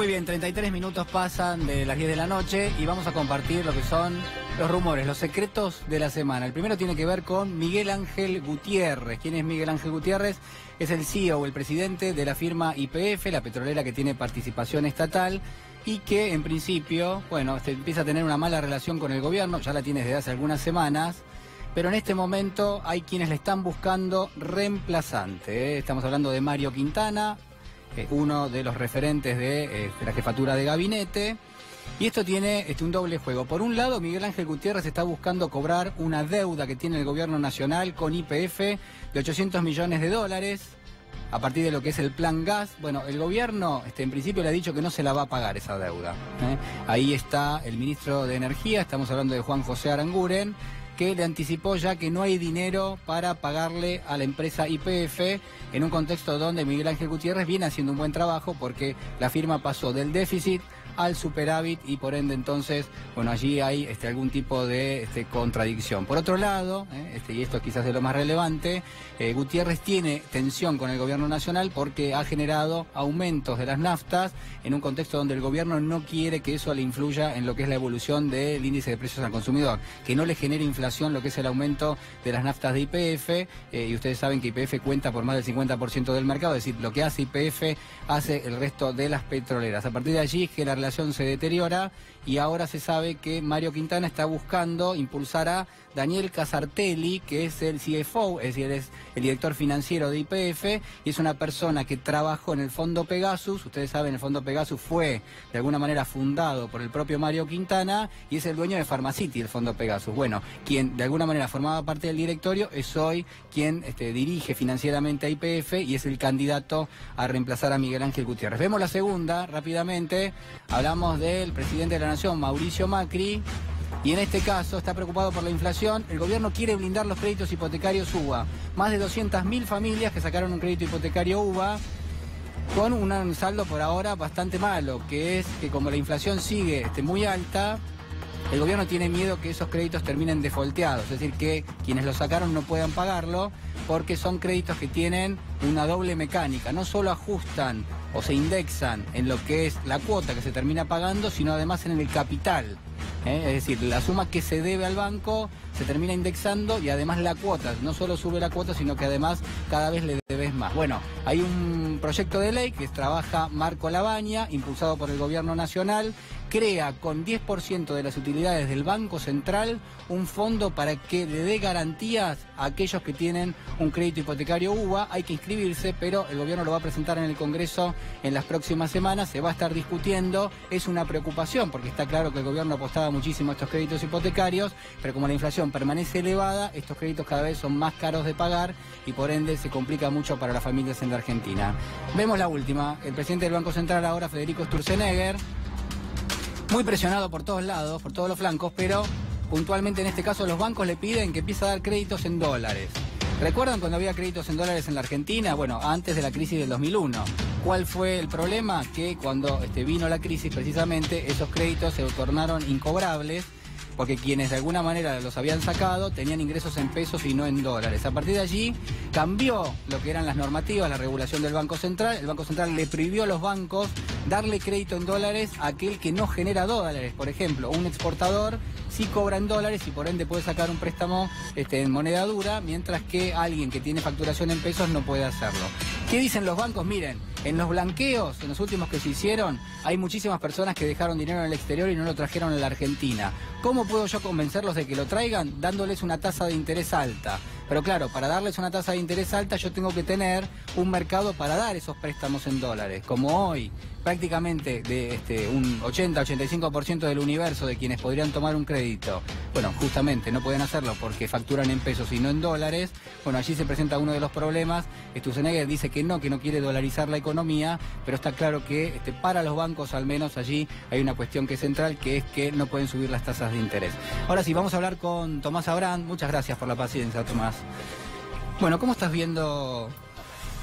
Muy bien, 33 minutos pasan de las 10 de la noche y vamos a compartir lo que son los rumores, los secretos de la semana. El primero tiene que ver con Miguel Ángel Gutiérrez. ¿Quién es Miguel Ángel Gutiérrez? Es el CEO, el presidente de la firma YPF, la petrolera que tiene participación estatal y que en principio, bueno, empieza a tener una mala relación con el gobierno, ya la tiene desde hace algunas semanas. Pero en este momento hay quienes le están buscando reemplazante. Estamos hablando de Mario Quintana, uno de los referentes de la jefatura de gabinete. Y esto tiene un doble juego. Por un lado, Miguel Ángel Gutiérrez está buscando cobrar una deuda que tiene el gobierno nacional con YPF de $800 millones a partir de lo que es el plan gas. Bueno, el gobierno en principio le ha dicho que no se la va a pagar esa deuda. Ahí está el ministro de Energía, estamos hablando de Juan José Aranguren, que le anticipó ya que no hay dinero para pagarle a la empresa YPF en un contexto donde Miguel Ángel Gutiérrez viene haciendo un buen trabajo porque la firma pasó del déficit al superávit y por ende entonces, bueno, allí hay algún tipo de contradicción. Por otro lado, y esto quizás es lo más relevante, Gutiérrez tiene tensión con el gobierno nacional porque ha generado aumentos de las naftas en un contexto donde el gobierno no quiere que eso le influya en lo que es la evolución del índice de precios al consumidor, que no le genere inflación lo que es el aumento de las naftas de YPF, y ustedes saben que YPF cuenta por más del 50% del mercado, es decir, lo que hace YPF hace el resto de las petroleras. A partir de allí es que la relación se deteriora y ahora se sabe que Mario Quintana está buscando impulsar a Daniel Casartelli, que es el CFO, es decir, es el director financiero de YPF y es una persona que trabajó en el Fondo Pegasus. Ustedes saben, el Fondo Pegasus fue de alguna manera fundado por el propio Mario Quintana y es el dueño de Pharmacity, el Fondo Pegasus. Bueno, quien de alguna manera formaba parte del directorio es hoy quien dirige financieramente a YPF y es el candidato a reemplazar a Miguel Ángel Gutiérrez. Vemos la segunda rápidamente. Hablamos del presidente de la Nación, Mauricio Macri, y en este caso está preocupado por la inflación. El gobierno quiere blindar los créditos hipotecarios UBA. Más de 200.000 familias que sacaron un crédito hipotecario UBA con un saldo por ahora bastante malo, que es que como la inflación sigue muy alta, el gobierno tiene miedo que esos créditos terminen defaulteados, es decir, que quienes los sacaron no puedan pagarlo, porque son créditos que tienen una doble mecánica, no solo ajustan o se indexan en lo que es la cuota que se termina pagando, sino además en el capital. Es decir, la suma que se debe al banco se termina indexando y además la cuota, no solo sube la cuota, sino que además cada vez le debes más. Bueno, hay un proyecto de ley que trabaja Marco Labaña, impulsado por el gobierno nacional, crea con 10% de las utilidades del Banco Central un fondo para que le dé garantías a aquellos que tienen un crédito hipotecario UBA. Hay que inscribirse, pero el gobierno lo va a presentar en el Congreso en las próximas semanas, se va a estar discutiendo. Es una preocupación porque está claro que el gobierno apostaba muchísimo a estos créditos hipotecarios, pero como la inflación permanece elevada, estos créditos cada vez son más caros de pagar y por ende se complica mucho para las familias en la Argentina. Vemos la última, el presidente del Banco Central ahora, Federico Sturzenegger, muy presionado por todos lados, por todos los flancos, pero puntualmente en este caso los bancos le piden que empiece a dar créditos en dólares. ¿Recuerdan cuando había créditos en dólares en la Argentina? Bueno, antes de la crisis del 2001. ¿Cuál fue el problema? Que cuando vino la crisis, precisamente, esos créditos se tornaron incobrables, porque quienes de alguna manera los habían sacado tenían ingresos en pesos y no en dólares. A partir de allí cambió lo que eran las normativas, la regulación del Banco Central. El Banco Central le prohibió a los bancos darle crédito en dólares a aquel que no genera dólares. Por ejemplo, un exportador sí cobra en dólares y por ende puede sacar un préstamo en moneda dura, mientras que alguien que tiene facturación en pesos no puede hacerlo. ¿Qué dicen los bancos? Miren, en los blanqueos, en los últimos que se hicieron, hay muchísimas personas que dejaron dinero en el exterior y no lo trajeron a la Argentina. ¿Cómo puedo yo convencerlos de que lo traigan? Dándoles una tasa de interés alta. Pero claro, para darles una tasa de interés alta yo tengo que tener un mercado para dar esos préstamos en dólares. Como hoy, prácticamente de un 80-85% del universo de quienes podrían tomar un crédito, bueno, justamente no pueden hacerlo porque facturan en pesos y no en dólares. Bueno, allí se presenta uno de los problemas. Sturzenegger dice que no quiere dolarizar la economía, pero está claro que para los bancos al menos allí hay una cuestión que es central, que es que no pueden subir las tasas de interés. Ahora sí, vamos a hablar con Tomás Abrán. Muchas gracias por la paciencia, Tomás. Bueno, ¿cómo estás viendo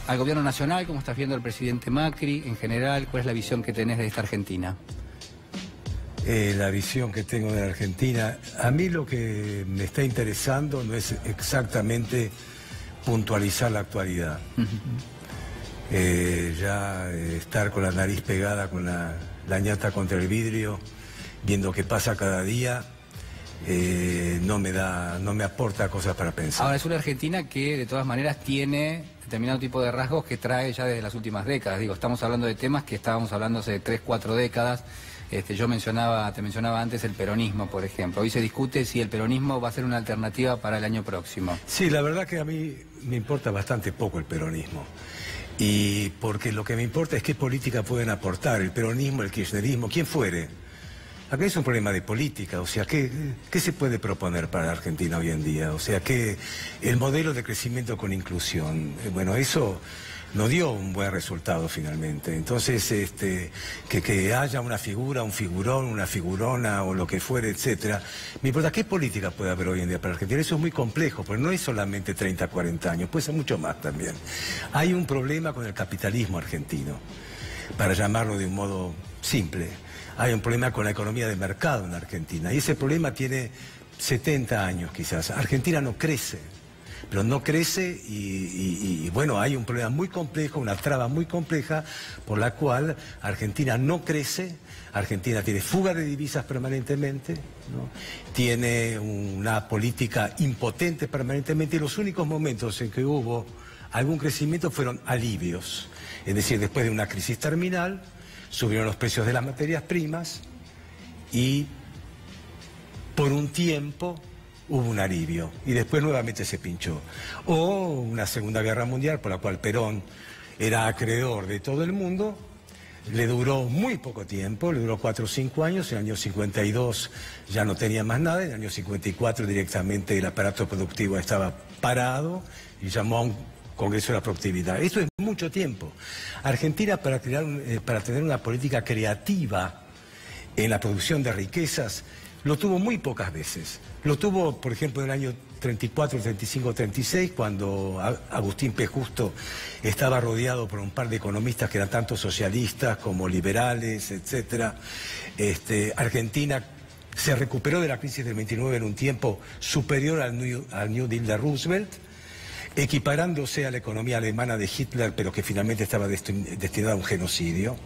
al gobierno nacional? ¿Cómo estás viendo al presidente Macri en general? ¿Cuál es la visión que tenés de esta Argentina? La visión que tengo de la Argentina, a mí lo que me está interesando no es exactamente puntualizar la actualidad. Ya estar con la nariz pegada con la la ñata contra el vidrio, viendo qué pasa cada día, no me aporta cosas para pensar. Ahora, es una Argentina que de todas maneras tiene determinado tipo de rasgos que trae ya desde las últimas décadas. Digo, estamos hablando de temas que estábamos hablando hace 3, 4 décadas. Te mencionaba antes el peronismo, por ejemplo. Hoy se discute si el peronismo va a ser una alternativa para el año próximo. Sí, la verdad que a mí me importa bastante poco el peronismo. Y porque lo que me importa es qué política pueden aportar el peronismo, el kirchnerismo, quien fuere. Acá es un problema de política, o sea, ¿qué se puede proponer para la Argentina hoy en día? O sea, que el modelo de crecimiento con inclusión, bueno, eso no dio un buen resultado finalmente. Entonces, que haya una figura, un figurón, una figurona o lo que fuere, etcétera. Me importa qué política puede haber hoy en día para la Argentina. Eso es muy complejo, porque no es solamente 30, 40 años, puede ser mucho más también. Hay un problema con el capitalismo argentino, para llamarlo de un modo simple. Hay un problema con la economía de mercado en Argentina, y ese problema tiene 70 años quizás. Argentina no crece. Pero no crece y bueno, hay un problema muy complejo, una traba muy compleja por la cual Argentina no crece. Argentina tiene fuga de divisas permanentemente, ¿no? Tiene una política impotente permanentemente, y los únicos momentos en que hubo algún crecimiento fueron alivios. Es decir, después de una crisis terminal, subieron los precios de las materias primas y por un tiempo hubo un alivio y después nuevamente se pinchó. O una Segunda Guerra Mundial por la cual Perón era acreedor de todo el mundo, le duró muy poco tiempo, le duró 4 o 5 años, en el año 52 ya no tenía más nada, en el año 54 directamente el aparato productivo estaba parado y llamó a un Congreso de la Productividad. Esto es mucho tiempo. Argentina, para tener una política creativa en la producción de riquezas, lo tuvo muy pocas veces. Lo tuvo, por ejemplo, en el año 34, 35, 36, cuando Agustín P. Justo estaba rodeado por un par de economistas que eran tanto socialistas como liberales, etc. Argentina se recuperó de la crisis del 29 en un tiempo superior al New Deal de Roosevelt, equiparándose a la economía alemana de Hitler, pero que finalmente estaba destinada a un genocidio.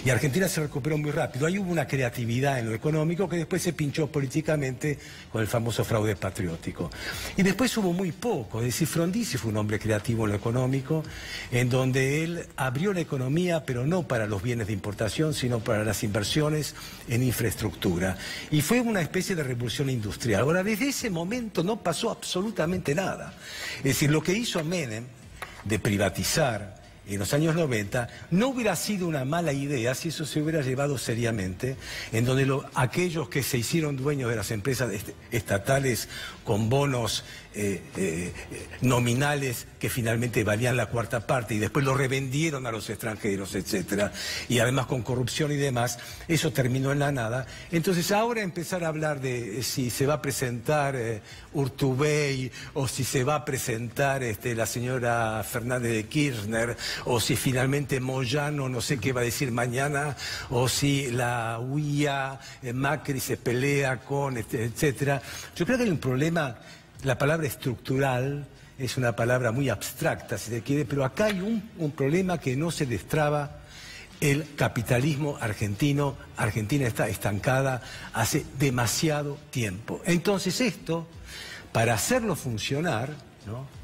Y Argentina se recuperó muy rápido. Ahí hubo una creatividad en lo económico que después se pinchó políticamente con el famoso fraude patriótico. Y después hubo muy poco. Es decir, Frondizi fue un hombre creativo en lo económico, en donde él abrió la economía, pero no para los bienes de importación, sino para las inversiones en infraestructura. Y fue una especie de revolución industrial. Ahora, desde ese momento no pasó absolutamente nada. Es decir, lo que hizo Menem de privatizar en los años 90 no hubiera sido una mala idea si eso se hubiera llevado seriamente, en donde aquellos que se hicieron dueños de las empresas estatales con bonos nominales que finalmente valían la cuarta parte y después lo revendieron a los extranjeros, etcétera, y además con corrupción y demás, eso terminó en la nada. Entonces ahora empezar a hablar de si se va a presentar Urtubey o si se va a presentar la señora Fernández de Kirchner o si finalmente Moyano no sé qué va a decir mañana o si la UIA Macri se pelea con etcétera. Yo creo que hay un problema. La palabra estructural es una palabra muy abstracta, si se quiere, pero acá hay un problema que no se destraba. El capitalismo argentino. Argentina está estancada hace demasiado tiempo. Entonces esto, para hacerlo funcionar, ¿no?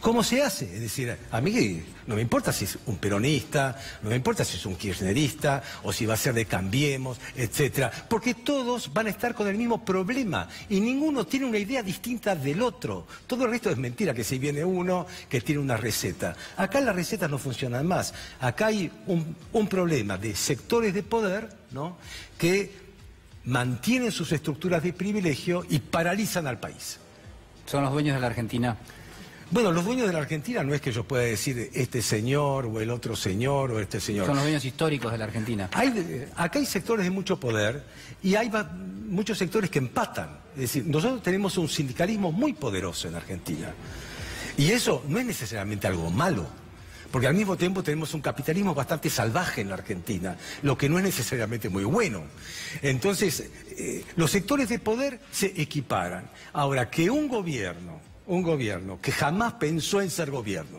¿Cómo se hace? Es decir, a mí no me importa si es un peronista, no me importa si es un kirchnerista, o si va a ser de Cambiemos, etcétera, porque todos van a estar con el mismo problema y ninguno tiene una idea distinta del otro. Todo el resto es mentira, que si viene uno que tiene una receta. Acá las recetas no funcionan más. Acá hay un problema de sectores de poder, ¿no?, que mantienen sus estructuras de privilegio y paralizan al país. ¿Son los dueños de la Argentina? Bueno, los dueños de la Argentina no es que yo pueda decir este señor o el otro señor o este señor. Son los dueños históricos de la Argentina. Acá hay sectores de mucho poder y hay muchos sectores que empatan. Es decir, nosotros tenemos un sindicalismo muy poderoso en Argentina. Y eso no es necesariamente algo malo, porque al mismo tiempo tenemos un capitalismo bastante salvaje en la Argentina, lo que no es necesariamente muy bueno. Entonces, los sectores de poder se equiparan. Ahora, que un gobierno que jamás pensó en ser gobierno,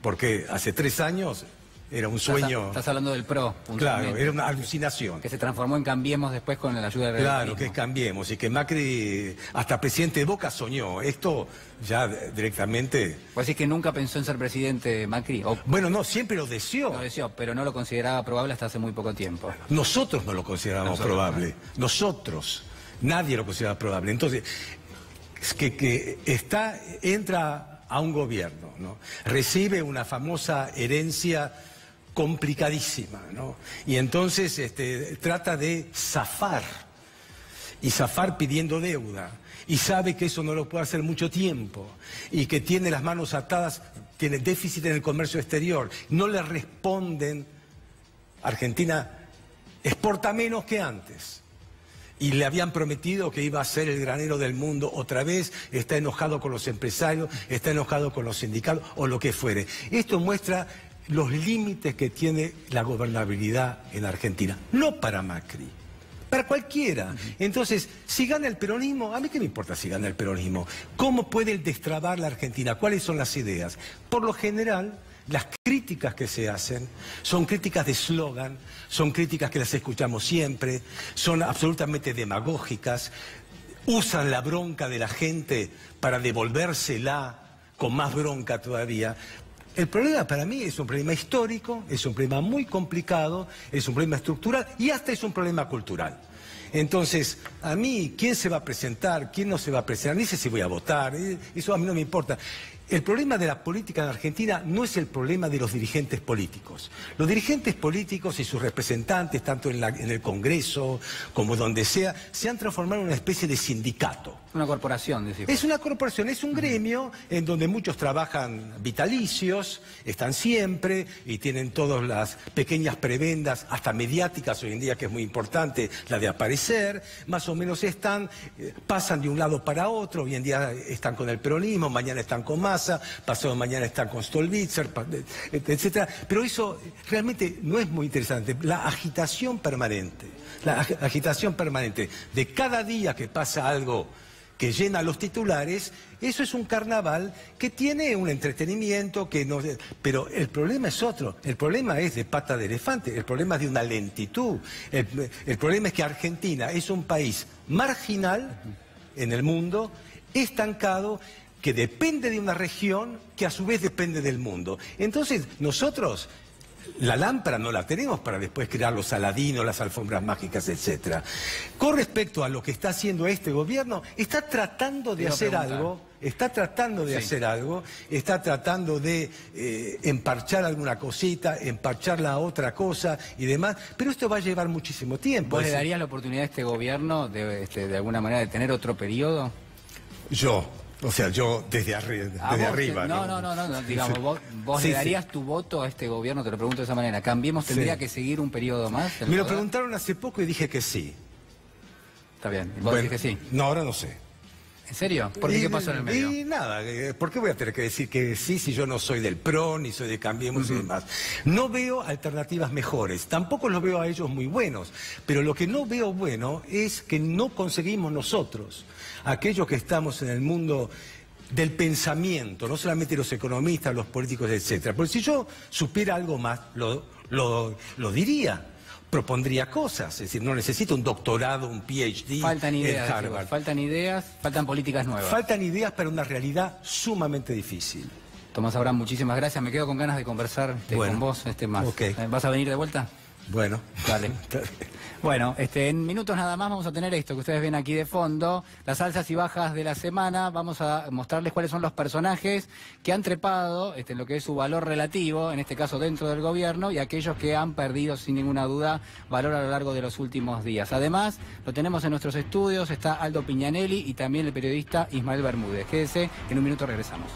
porque hace 3 años era un sueño. Estás hablando del PRO. Claro, era una alucinación. Que se transformó en Cambiemos después con la ayuda del Claro, que Cambiemos, y que Macri, hasta presidente de Boca, soñó. Esto ya directamente... ¿Vos decís que nunca pensó en ser presidente Macri? Bueno, no, siempre lo deseó. Lo deseó, pero no lo consideraba probable hasta hace muy poco tiempo. Nosotros no lo considerábamos probable. Nosotros. Nadie lo consideraba probable. Entonces, es que entra a un gobierno, ¿no? Recibe una famosa herencia complicadísima, ¿no? Y entonces trata de zafar, y zafar pidiendo deuda, y sabe que eso no lo puede hacer mucho tiempo, y que tiene las manos atadas, tiene déficit en el comercio exterior, no le responden. Argentina exporta menos que antes. Y le habían prometido que iba a ser el granero del mundo otra vez, está enojado con los empresarios, está enojado con los sindicatos o lo que fuere. Esto muestra los límites que tiene la gobernabilidad en Argentina, no para Macri, para cualquiera. Entonces, si gana el peronismo, ¿a mí qué me importa si gana el peronismo? ¿Cómo puede destrabar la Argentina? ¿Cuáles son las ideas? Por lo general, las críticas que se hacen son críticas de eslogan, son críticas que las escuchamos siempre, son absolutamente demagógicas, usan la bronca de la gente para devolvérsela con más bronca todavía. El problema para mí es un problema histórico, es un problema muy complicado, es un problema estructural y hasta es un problema cultural. Entonces, a mí, ¿quién se va a presentar? ¿Quién no se va a presentar? Ni sé si voy a votar, eso a mí no me importa. El problema de la política en Argentina no es el problema de los dirigentes políticos. Los dirigentes políticos y sus representantes, tanto en el Congreso como donde sea, se han transformado en una especie de sindicato. Una corporación, decimos. Es una corporación, es un gremio en donde muchos trabajan vitalicios, están siempre y tienen todas las pequeñas prebendas, hasta mediáticas hoy en día, que es muy importante, la de aparecer, más o menos pasan de un lado para otro, hoy en día están con el peronismo, mañana están con Massa, pasado mañana están con Stolbizer, etcétera. Pero eso realmente no es muy interesante. La agitación permanente de cada día que pasa algo que llena los titulares, eso es un carnaval que tiene un entretenimiento que no... Pero el problema es otro, el problema es de pata de elefante, el problema es de una lentitud, el problema es que Argentina es un país marginal en el mundo, estancado, que depende de una región que a su vez depende del mundo. Entonces, nosotros... La lámpara no la tenemos para después crear los Aladinos, las alfombras mágicas, etc. Con respecto a lo que está haciendo este gobierno, está tratando de hacer algo, está tratando de emparchar alguna cosita, empachar la otra cosa y demás, pero esto va a llevar muchísimo tiempo. ¿Vos le darías la oportunidad a este gobierno de alguna manera de tener otro periodo? Yo desde arriba. No, digamos, vos le darías tu voto a este gobierno, te lo pregunto de esa manera. ¿Cambiemos tendría que seguir un periodo más? Me lo preguntaron hace poco y dije que sí. Está bien, ¿vos decís que sí? No, ahora no sé. ¿En serio? ¿Por qué? ¿Qué pasó en el medio? Y nada, ¿por qué voy a tener que decir que sí si yo no soy del PRO, ni soy de Cambiemos y demás? No veo alternativas mejores, tampoco los veo a ellos muy buenos, pero lo que no veo bueno es que no conseguimos nosotros, aquellos que estamos en el mundo del pensamiento, no solamente los economistas, los políticos, etcétera. Porque si yo supiera algo más, lo diría. Propondría cosas, es decir, no necesito un doctorado, un PhD en Harvard. Faltan ideas, faltan políticas nuevas. Faltan ideas para una realidad sumamente difícil. Tomás Abraham, muchísimas gracias. Me quedo con ganas de conversar con vos más. Okay. ¿Vas a venir de vuelta? Bueno. Dale. Bueno, en minutos nada más vamos a tener esto que ustedes ven aquí de fondo, las alzas y bajas de la semana. Vamos a mostrarles cuáles son los personajes que han trepado en lo que es su valor relativo, en este caso dentro del gobierno, y aquellos que han perdido sin ninguna duda valor a lo largo de los últimos días. Además, lo tenemos en nuestros estudios, está Aldo Piñanelli y también el periodista Ismael Bermúdez. Quédese, en un minuto regresamos.